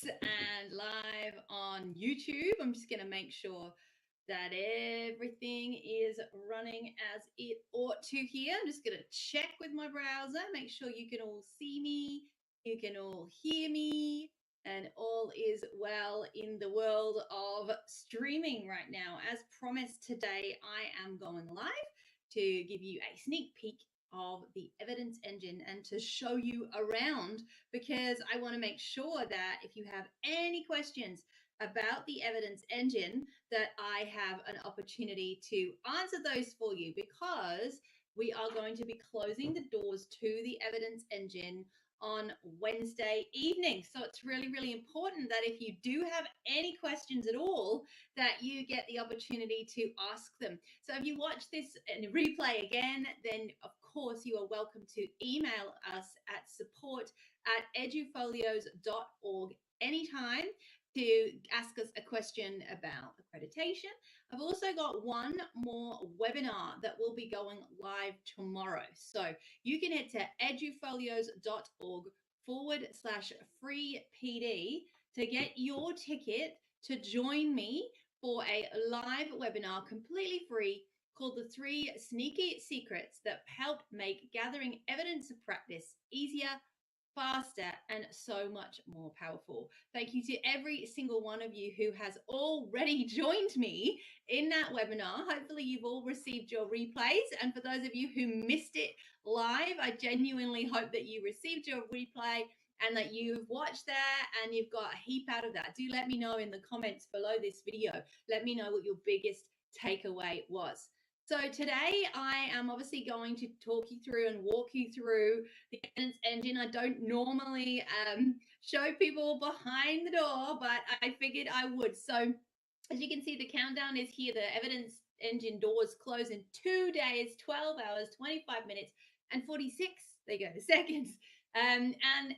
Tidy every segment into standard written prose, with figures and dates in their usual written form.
and live on YouTube. I'm just going to make sure that everything is running as it ought to here. I'm just going to check with my browser, make sure you can all see me, you can all hear me, and all is well in the world of streaming right now. As promised, today I am going live to give you a sneak peek of the evidence engine and to show you around, because I want to make sure that if you have any questions about the evidence engine, that I have an opportunity to answer those for you, because we are going to be closing the doors to the evidence engine on Wednesday evening. So it's really, really important that if you do have any questions at all, that you get the opportunity to ask them. So if you watch this and replay again, then of course you are welcome to email us at support@edufolios.org anytime to ask us a question about accreditation. I've also got one more webinar that will be going live tomorrow. So you can head to edufolios.org/free PD to get your ticket to join me for a live webinar completely free called The 3 Sneaky Secrets That Help Make Gathering Evidence of Practice Easier, faster, and so much more powerful. Thank you to every single one of you who has already joined me in that webinar. Hopefully you've all received your replays, and for those of you who missed it live, I genuinely hope that you received your replay and that you've watched that and you've got a heap out of that. Do let me know in the comments below this video. Let me know what your biggest takeaway was. So today I am obviously going to talk you through and walk you through the evidence engine. I don't normally show people behind the door, but I figured I would. So as you can see, the countdown is here. The evidence engine doors close in 2 days, 12 hours, 25 minutes, and 46, there you go, seconds. And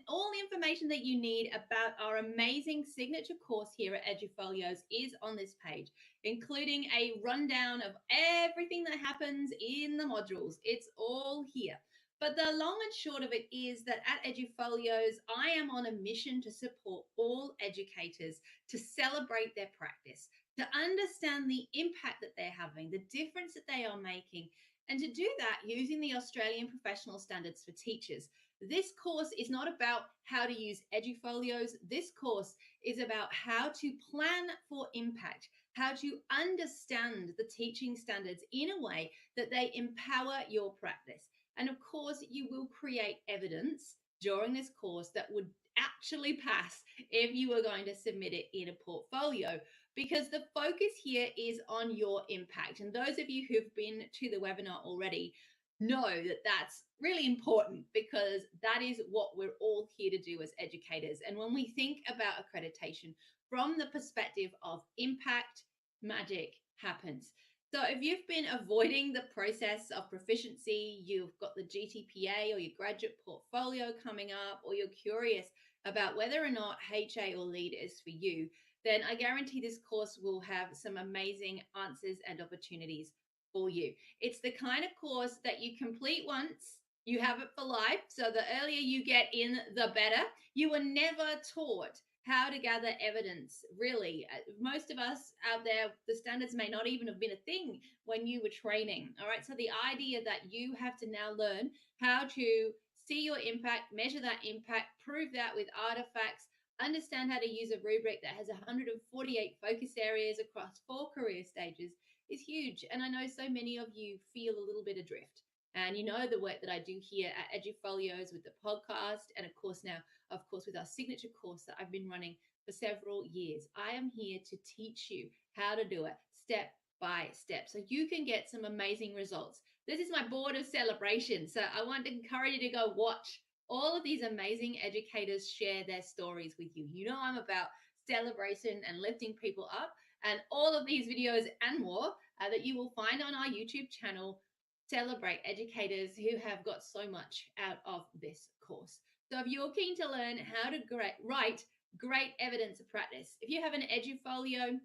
all the information that you need about our amazing signature course here at Edufolios is on this page, including a rundown of everything that happens in the modules. It's all here. But the long and short of it is that at Edufolios, I am on a mission to support all educators to celebrate their practice, to understand the impact that they're having, the difference that they are making, and to do that using the Australian Professional Standards for Teachers. This course is not about how to use Edufolios. This course is about how to plan for impact, how to understand the teaching standards in a way that they empower your practice. And of course, you will create evidence during this course that would actually pass if you were going to submit it in a portfolio, because the focus here is on your impact. And those of you who've been to the webinar already know that that's really important, because that is what we're all here to do as educators. And when we think about accreditation from the perspective of impact, magic happens. So if you've been avoiding the process of proficiency, you've got the GTPA or your graduate portfolio coming up, or you're curious about whether or not HA or LEAD is for you, then I guarantee this course will have some amazing answers and opportunities for you. It's the kind of course that you complete once, you have it for life. So the earlier you get in, the better. You were never taught how to gather evidence, really. Most of us out there, the standards may not even have been a thing when you were training. All right. So the idea that you have to now learn how to see your impact, measure that impact, prove that with artifacts, understand how to use a rubric that has 148 focus areas across 4 career stages is huge. And I know so many of you feel a little bit adrift. And you know the work that I do here at Edufolios with the podcast, and of course now, of course, with our signature course that I've been running for several years. I am here to teach you how to do it step by step so you can get some amazing results. This is my board of celebration. So I want to encourage you to go watch all of these amazing educators share their stories with you. You know I'm about celebration and lifting people up, and all of these videos and more that you will find on our YouTube channel celebrate educators who have got so much out of this course. So if you're keen to learn how to write great evidence of practice, if you have an Edufolio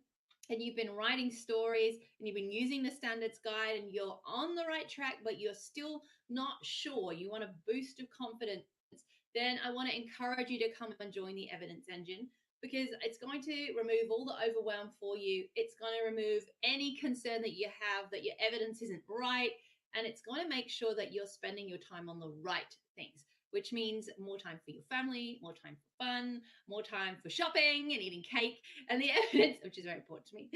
and you've been writing stories and you've been using the standards guide and you're on the right track, but you're still not sure, you want a boost of confidence, then I want to encourage you to come and join the evidence engine. because it's going to remove all the overwhelm for you. It's going to remove any concern that you have that your evidence isn't right. And it's going to make sure that you're spending your time on the right things, which means more time for your family, more time for fun, more time for shopping and eating cake. And the evidence, which is very important to me,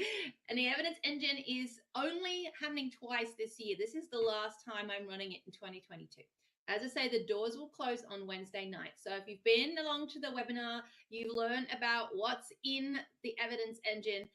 and the evidence engine is only happening twice this year. This is the last time I'm running it in 2022. As I say, the doors will close on Wednesday night. So if you've been along to the webinar, you've learned about what's in the evidence engine,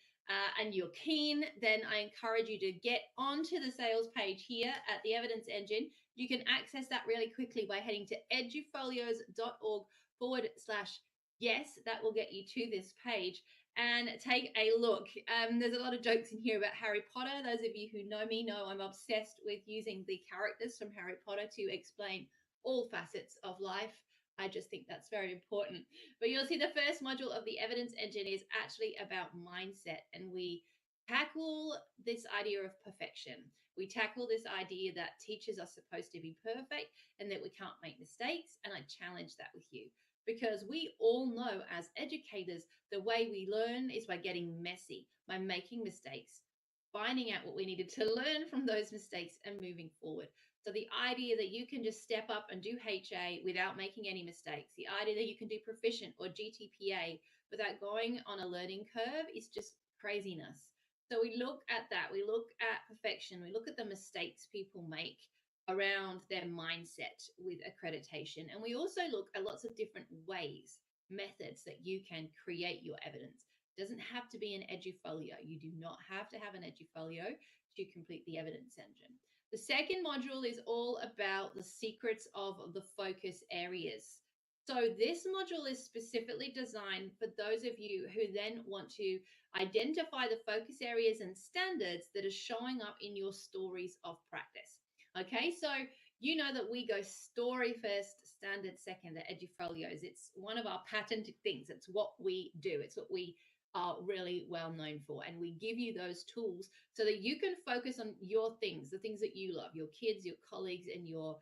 and you're keen, then I encourage you to get onto the sales page here at the evidence engine. You can access that really quickly by heading to edufolios.org/yes. That will get you to this page and take a look. There's a lot of jokes in here about Harry Potter. Those of you who know me know I'm obsessed with using the characters from Harry Potter to explain all facets of life. I just think that's very important. But you'll see the first module of the evidence engine is actually about mindset, and we tackle this idea of perfection. We tackle this idea that teachers are supposed to be perfect and that we can't make mistakes, and I challenge that with you. Because we all know as educators, the way we learn is by getting messy, by making mistakes, finding out what we needed to learn from those mistakes and moving forward. So the idea that you can just step up and do HA without making any mistakes, the idea that you can do proficient or GTPA without going on a learning curve is just craziness. So we look at that, we look at perfection, we look at the mistakes people make around their mindset with accreditation. And we also look at lots of different ways, methods that you can create your evidence. It doesn't have to be an edufolio. You do not have to have an edufolio to complete the evidence engine. The second module is all about the secrets of the focus areas. So this module is specifically designed for those of you who then want to identify the focus areas and standards that are showing up in your stories of practice. Okay, so you know that we go story first, standard second at Edufolios. It's one of our patented things. It's what we do. It's what we are really well known for. And we give you those tools so that you can focus on your things, the things that you love, your kids, your colleagues, and your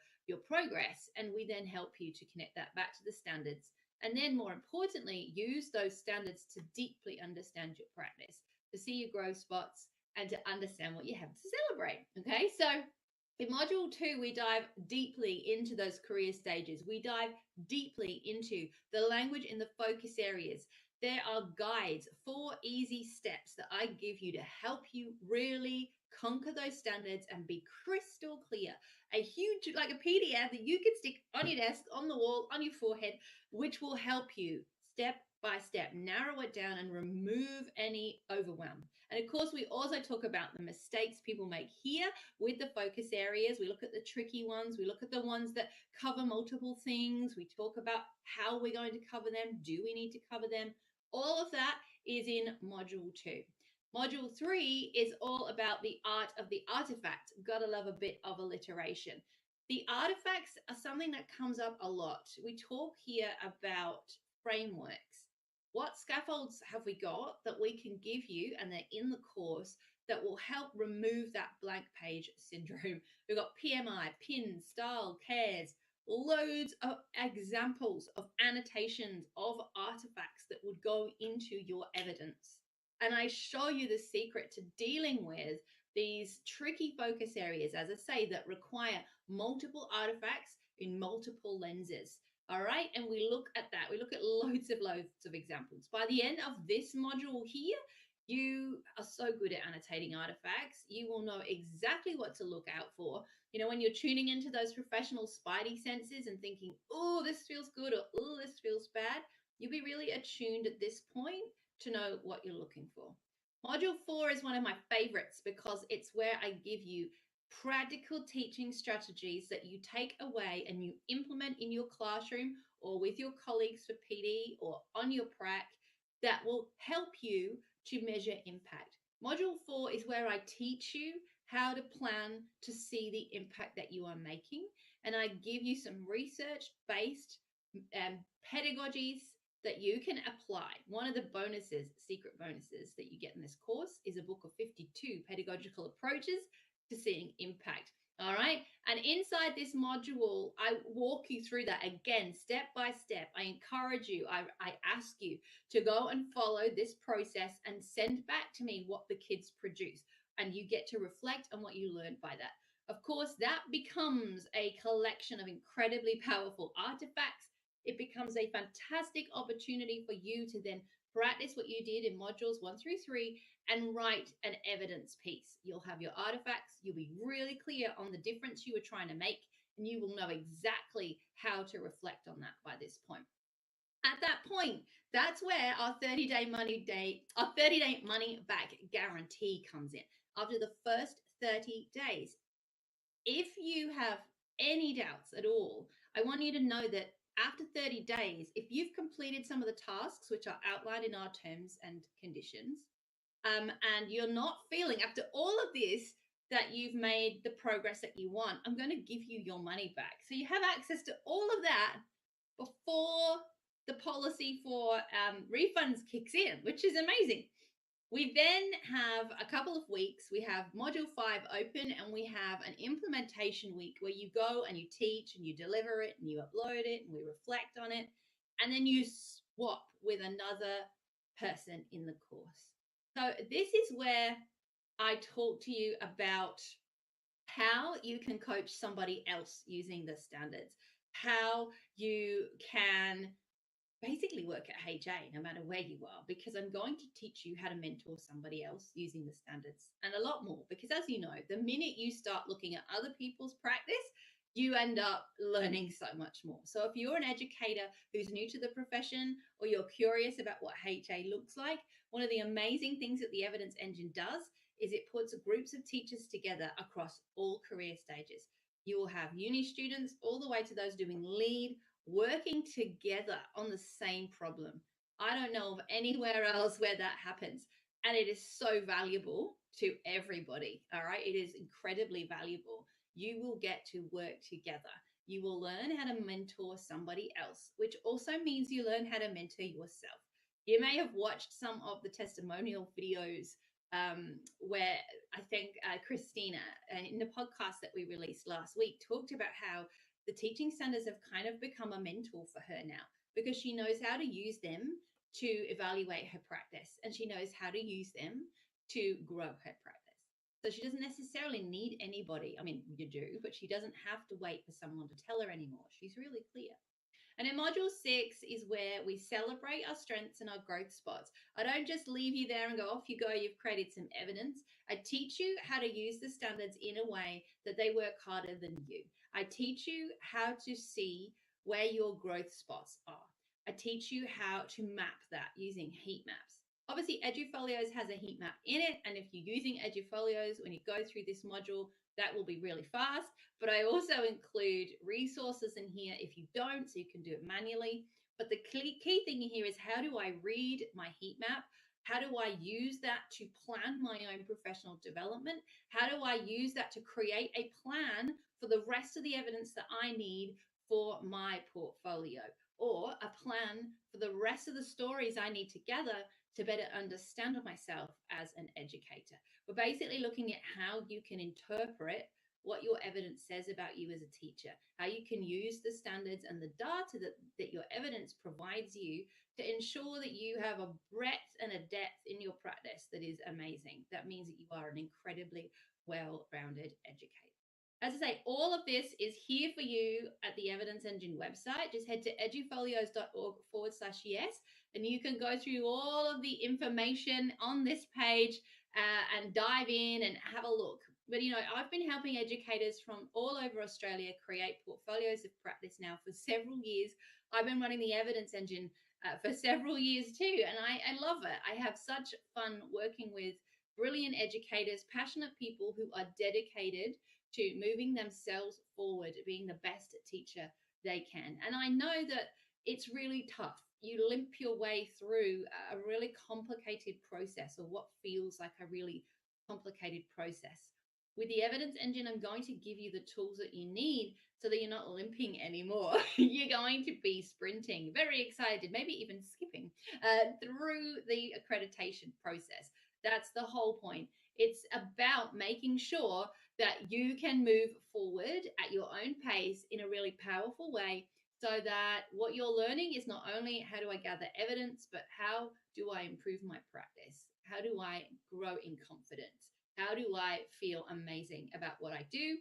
progress. And we then help you to connect that back to the standards. And then more importantly, use those standards to deeply understand your practice, to see your growth spots, and to understand what you have to celebrate. Okay, so in module 2, we dive deeply into those career stages. We dive deeply into the language in the focus areas. There are guides, 4 easy steps that I give you to help you really conquer those standards and be crystal clear. A huge, like a PDF that you can stick on your desk, on the wall, on your forehead, which will help you step by step, narrow it down and remove any overwhelm. And of course, we also talk about the mistakes people make here with the focus areas. We look at the tricky ones. We look at the ones that cover multiple things. We talk about how we're going to cover them. Do we need to cover them? All of that is in module 2. Module 3 is all about the art of the artifact. Gotta love a bit of alliteration. The artifacts are something that comes up a lot. We talk here about frameworks. What scaffolds have we got that we can give you, and they're in the course, that will help remove that blank page syndrome? We've got PMI, pin, style, cares, loads of examples of annotations of artifacts that would go into your evidence. And I show you the secret to dealing with these tricky focus areas, as I say, that require multiple artifacts in multiple lenses. All right, and we look at that. We look at loads of examples. By the end of this module here, you are so good at annotating artifacts. You will know exactly what to look out for. You know, when you're tuning into those professional spidey senses and thinking, oh, this feels good, or oh, this feels bad, you'll be really attuned at this point to know what you're looking for. Module 4 is one of my favorites because it's where I give you practical teaching strategies that you take away and you implement in your classroom or with your colleagues for PD or on your prac that will help you to measure impact. Module 4 is where I teach you how to plan to see the impact that you are making, and I give you some research-based pedagogies that you can apply. One of the bonuses, secret bonuses that you get in this course is a book of 52 pedagogical approaches to seeing impact. All right. And inside this module, I walk you through that again, step by step. I encourage you, I ask you to go and follow this process and send back to me what the kids produce. And you get to reflect on what you learned by that. Of course, that becomes a collection of incredibly powerful artifacts. It becomes a fantastic opportunity for you to then practice what you did in modules 1 through 3 and write an evidence piece. You'll have your artifacts, you'll be really clear on the difference you were trying to make, and you will know exactly how to reflect on that by this point. At that point, that's where our 30-day money back guarantee comes in. After the first 30 days, if you have any doubts at all, I want you to know that after 30 days, if you've completed some of the tasks which are outlined in our terms and conditions, and you're not feeling after all of this that you've made the progress that you want, I'm going to give you your money back. So you have access to all of that before the policy for refunds kicks in, which is amazing. We then have a couple of weeks. We have module 5 open, and we have an implementation week where you go and you teach and you deliver it and you upload it and we reflect on it. And then you swap with another person in the course. So this is where I talk to you about how you can coach somebody else using the standards, how you can basically work at HA no matter where you are, because I'm going to teach you how to mentor somebody else using the standards and a lot more. Because as you know, the minute you start looking at other people's practice, you end up learning so much more. So if you're an educator who's new to the profession, or you're curious about what HA looks like, one of the amazing things that the Evidence Engine does is it puts groups of teachers together across all career stages. You will have uni students all the way to those doing lead, working together on the same problem. I don't know of anywhere else where that happens. And it is so valuable to everybody. All right. It is incredibly valuable. You will get to work together. You will learn how to mentor somebody else, which also means you learn how to mentor yourself. You may have watched some of the testimonial videos where I think Christina, in the podcast that we released last week, talked about how the teaching standards have kind of become a mentor for her now, because she knows how to use them to evaluate her practice, and she knows how to use them to grow her practice. So she doesn't necessarily need anybody. I mean, you do, but she doesn't have to wait for someone to tell her anymore. She's really clear. And in module 6 is where we celebrate our strengths and our growth spots. I don't just leave you there and go, off you go, you've created some evidence. I teach you how to use the standards in a way that they work harder than you. I teach you how to see where your growth spots are. I teach you how to map that using heat maps. Obviously, Edufolios has a heat map in it, and if you're using Edufolios when you go through this module, that will be really fast. But I also include resources in here if you don't, so you can do it manually. But the key thing here is, how do I read my heat map? How do I use that to plan my own professional development? How do I use that to create a plan for the rest of the evidence that I need for my portfolio, or a plan for the rest of the stories I need to gather to better understand myself as an educator? We're basically looking at how you can interpret what your evidence says about you as a teacher, how you can use the standards and the data that your evidence provides you to ensure that you have a breadth and a depth in your practice that is amazing. That means that you are an incredibly well-rounded educator. As I say, all of this is here for you at the Evidence Engine website. Just head to edufolios.org/yes, and you can go through all of the information on this page and dive in and have a look. But, you know, I've been helping educators from all over Australia create portfolios of practice now for several years. I've been running the Evidence Engine for several years too, and I love it. I have such fun working with brilliant educators, passionate people who are dedicated to moving themselves forward, being the best teacher they can. And I know that it's really tough. You limp your way through a really complicated process, or what feels like a really complicated process. With the Evidence Engine, I'm going to give you the tools that you need so that you're not limping anymore. You're going to be sprinting, very excited, maybe even skipping through the accreditation process. That's the whole point. It's about making sure that you can move forward at your own pace in a really powerful way, so that what you're learning is not only how do I gather evidence, but how do I improve my practice? How do I grow in confidence? How do I feel amazing about what I do?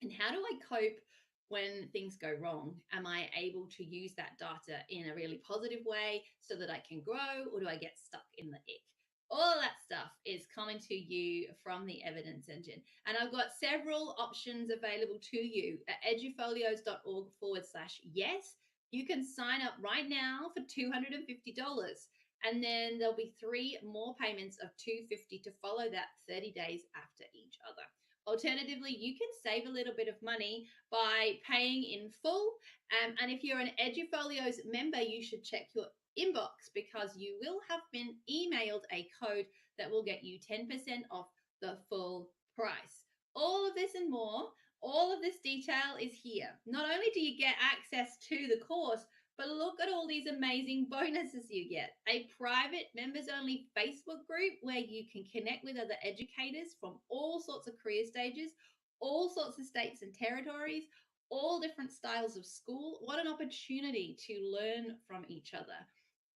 And how do I cope when things go wrong? Am I able to use that data in a really positive way so that I can grow, or do I get stuck in the ick? All of that stuff is coming to you from the evidence engine. And I've got several options available to you at edufolios.org/yes. You can sign up right now for $250. And then there'll be 3 more payments of $250 to follow that 30 days after each other. Alternatively, you can save a little bit of money by paying in full. And if you're an Edufolios member, you should check your inbox, because you will have been emailed a code that will get you 10% off the full price. All of this and more, all of this detail is here. Not only do you get access to the course, but look at all these amazing bonuses you get. A private members only Facebook group where you can connect with other educators from all sorts of career stages, all sorts of states and territories, all different styles of school. What an opportunity to learn from each other.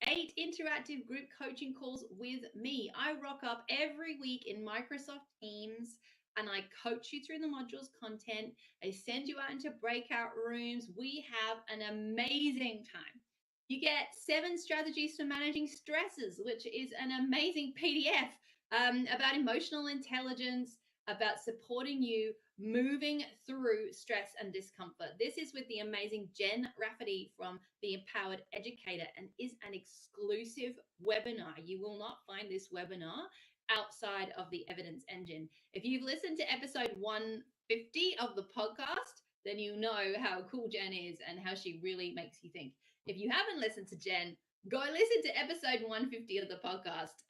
8 interactive group coaching calls with me. I rock up every week in Microsoft Teams and I coach you through the modules content. I send you out into breakout rooms. We have an amazing time. You get 7 strategies for managing stresses, which is an amazing PDF about emotional intelligence, about supporting you moving through stress and discomfort. This is with the amazing Jen Rafferty from The Empowered Educator and is an exclusive webinar. You will not find this webinar outside of the evidence engine. If you've listened to episode 150 of the podcast, then you know how cool Jen is and how she really makes you think. If you haven't listened to Jen, go listen to episode 150 of the podcast,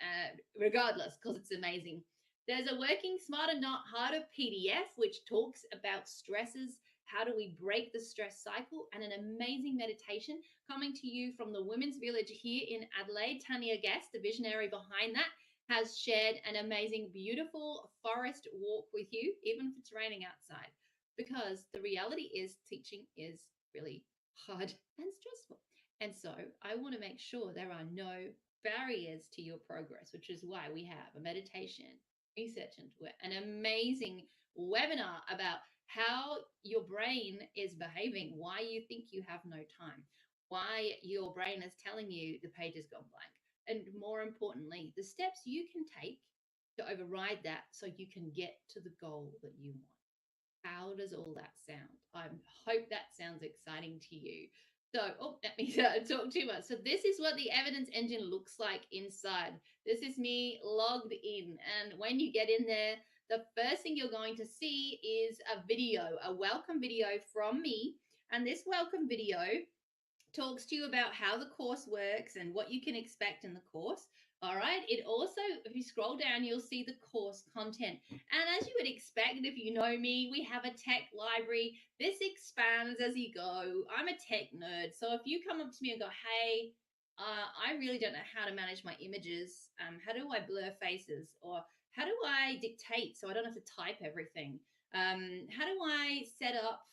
regardless, because it's amazing. There's a Working Smarter, Not Harder PDF, which talks about stresses. How do we break the stress cycle? And an amazing meditation coming to you from the Women's Village here in Adelaide. Tanya Guest, the visionary behind that, has shared an amazing, beautiful forest walk with you, even if it's raining outside, because the reality is teaching is really hard and stressful. And so I want to make sure there are no barriers to your progress, which is why we have a meditation, research into it, an amazing webinar about how your brain is behaving, why you think you have no time, why your brain is telling you the page has gone blank, and more importantly, the steps you can take to override that so you can get to the goal that you want. How does all that sound? I hope that sounds exciting to you. So, let me talk too much. So this is what the evidence engine looks like inside. This is me logged in. And when you get in there, the first thing you're going to see is a video, a welcome video from me. And this welcome video talks to you about how the course works and what you can expect in the course. All right. It also, if you scroll down, you'll see the course content. And as you would expect, if you know me, we have a tech library. This expands as you go. I'm a tech nerd. So if you come up to me and go, hey, I really don't know how to manage my images. How do I blur faces? Or how do I dictate so I don't have to type everything? How do I set up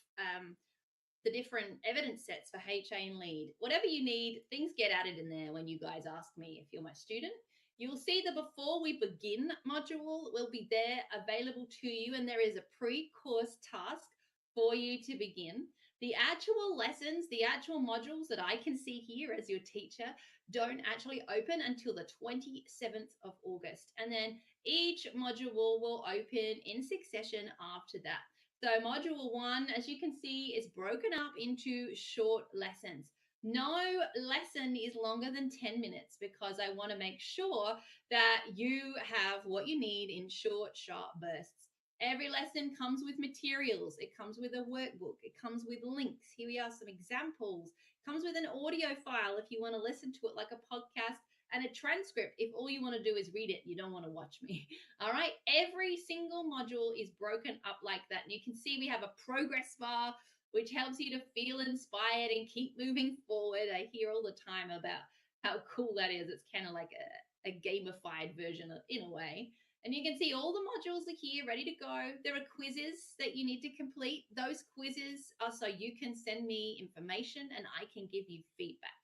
the different evidence sets for HA and lead? Whatever you need, things get added in there when you guys ask me if you're my student. You'll see the Before We Begin module will be there available to you, and there is a pre-course task for you to begin. The actual lessons, the actual modules that I can see here as your teacher don't actually open until the 27th of August. And then each module will open in succession after that. So module 1, as you can see, is broken up into short lessons. No lesson is longer than 10 minutes because I want to make sure that you have what you need in short, sharp bursts. Every lesson comes with materials. It comes with a workbook. It comes with links. Here we are, some examples. It comes with an audio file if you want to listen to it like a podcast, and a transcript if all you want to do is read it. You don't want to watch me. All right. Every single module is broken up like that. And you can see we have a progress bar, which helps you to feel inspired and keep moving forward. I hear all the time about how cool that is. It's kind of like a gamified version of, in a way. And you can see all the modules are here ready to go. There are quizzes that you need to complete. Those quizzes are so you can send me information and I can give you feedback.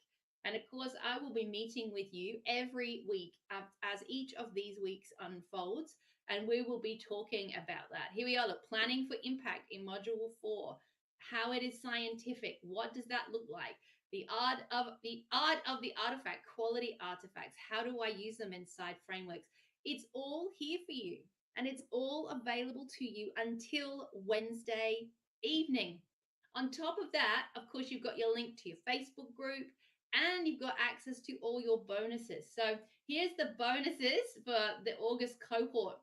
And of course, I will be meeting with you every week as each of these weeks unfolds. And we will be talking about that. Here we are, look, planning for impact in module 4, how it is scientific. What does that look like? The art of the artifact, quality artifacts. How do I use them inside frameworks? It's all here for you, and it's all available to you until Wednesday evening. On top of that, of course, you've got your link to your Facebook group and you've got access to all your bonuses. So here's the bonuses for the August cohort.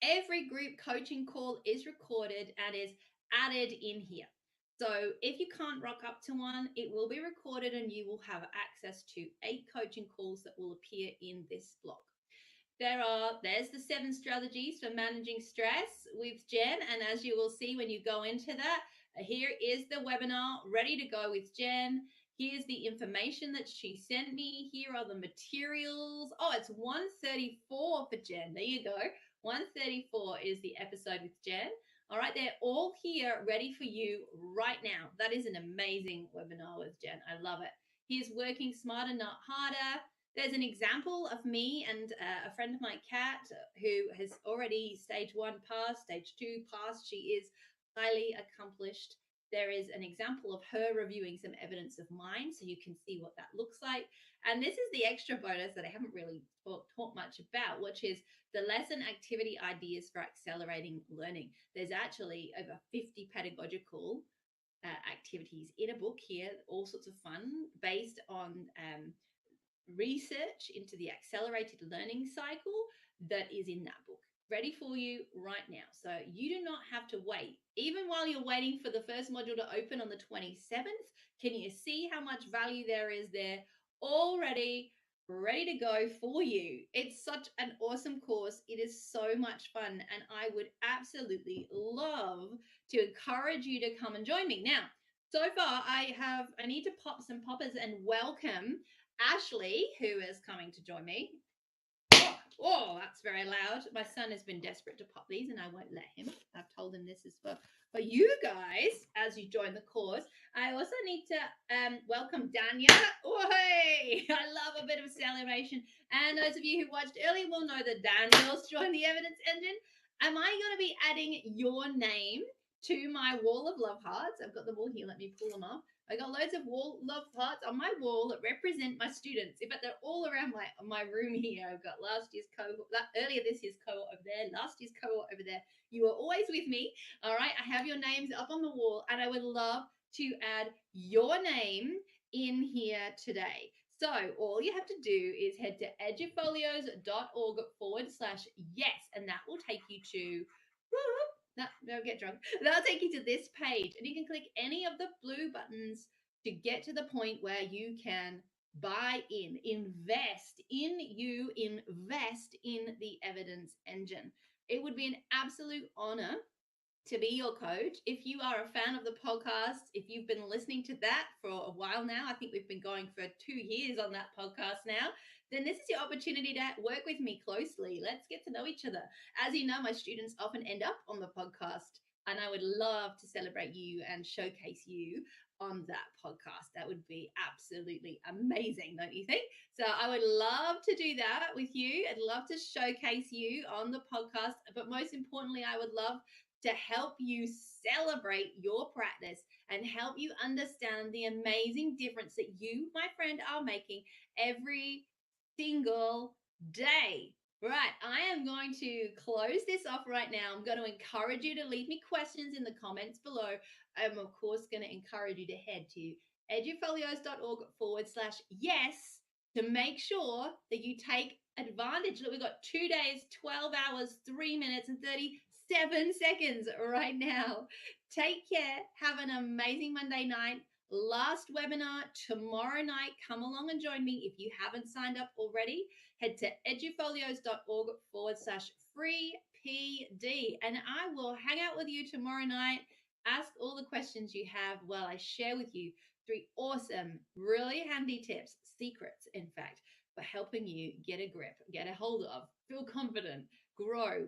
Every group coaching call is recorded and is added in here. So if you can't rock up to one, it will be recorded and you will have access to 8 coaching calls that will appear in this blog. There's the 7 strategies for managing stress with Jen. And as you will see when you go into that, here is the webinar ready to go with Jen. Here's the information that she sent me. Here are the materials. Oh, it's 134 for Jen. There you go. 134 is the episode with Jen. All right, they're all here ready for you right now. That is an amazing webinar with Jen. I love it. Here's working smarter, not harder. There's an example of me and a friend of mine, Kat, who has already stage 1 passed, stage 2 passed. She is highly accomplished. There is an example of her reviewing some evidence of mine, so you can see what that looks like. And this is the extra bonus that I haven't really talked much about, which is the lesson activity ideas for accelerating learning. There's actually over 50 pedagogical activities in a book here, all sorts of fun, based on research into the accelerated learning cycle that is in that book, ready for you right now. So you do not have to wait. Even while you're waiting for the first module to open on the 27th, can you see how much value there is there already ready to go for you? It's such an awesome course. It is so much fun, and I would absolutely love to encourage you to come and join me. Now, so far, I need to pop some poppers and welcome Ashley, who is coming to join me. Oh, that's very loud. My son has been desperate to pop these and I won't let him. I've told him this is for you guys as you join the course. I also need to welcome Dania. Oh, hey! I love a bit of celebration. And those of you who watched earlier will know that Daniel's joined the evidence engine. Am I going to be adding your name to my wall of love hearts? I've got them all here. Let me pull them up. I got loads of wall love hearts on my wall that represent my students. In fact, they're all around my room here. I've got last year's cohort, earlier this year's cohort over there, last year's cohort over there. You are always with me. All right. I have your names up on the wall, and I would love to add your name in here today. So all you have to do is head to edufolios.org/yes, and that will take you to don't get drunk. That'll take you to this page, and you can click any of the blue buttons to get to the point where you can buy in, invest in the evidence engine. It would be an absolute honor to be your coach. If you are a fan of the podcast, if you've been listening to that for a while now, I think we've been going for 2 years on that podcast now, then this is your opportunity to work with me closely. Let's get to know each other. As you know, my students often end up on the podcast, and I would love to celebrate you and showcase you on that podcast. That would be absolutely amazing, don't you think? So I would love to do that with you. I'd love to showcase you on the podcast, but most importantly, I would love to help you celebrate your practice and help you understand the amazing difference that you, my friend, are making every single day. Right, I am going to close this off right now. I'm going to encourage you to leave me questions in the comments below. I'm, of course, going to encourage you to head to edufolios.org/yes to make sure that you take advantage. Look, we've got 2 days, 12 hours, 3 minutes, and 37 seconds right now. Take care. Have an amazing Monday night. Last webinar tomorrow night. Come along and join me. If you haven't signed up already, head to edufolios.org/free PD, and I will hang out with you tomorrow night. Ask all the questions you have while I share with you 3 awesome, really handy tips, secrets, in fact, for helping you get a grip, get a hold of, feel confident, grow